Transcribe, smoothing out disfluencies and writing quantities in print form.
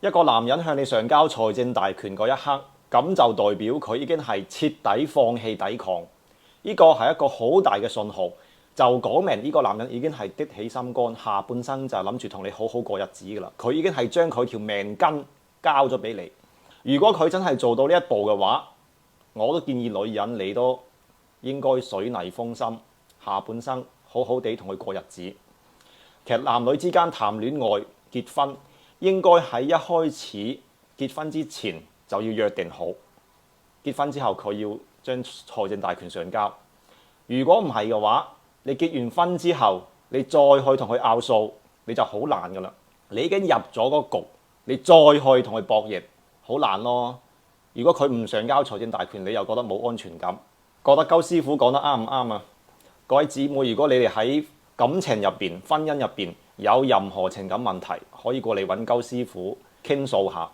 一個男人向你上交財政大權嗰一刻，咁就代表佢已經係徹底放棄抵抗。呢個係一個好大嘅信號，就講明呢個男人已經係的起心肝，下半生就諗住同你好好過日子㗎啦。佢已經係將佢條命根交咗俾你。如果佢真係做到呢一步嘅話，我都建議女人你都應該水泥封心，下半生好好地同佢過日子。其實男女之間談戀愛結婚，應該喺一開始結婚之前就要約定好，結婚之後佢要將財政大權上交。如果唔係嘅話，你結完婚之後，你再去同佢拗數，你就好難㗎啦。你已經入咗個局，你再去同佢博弈，好難咯。如果佢唔上交財政大權，你又覺得冇安全感，覺得鳩師傅講得啱唔啱啊？各位姊妹，如果你哋喺感情入邊、婚姻入邊有任何情感問題，可以過嚟揾鳩師傅傾訴下。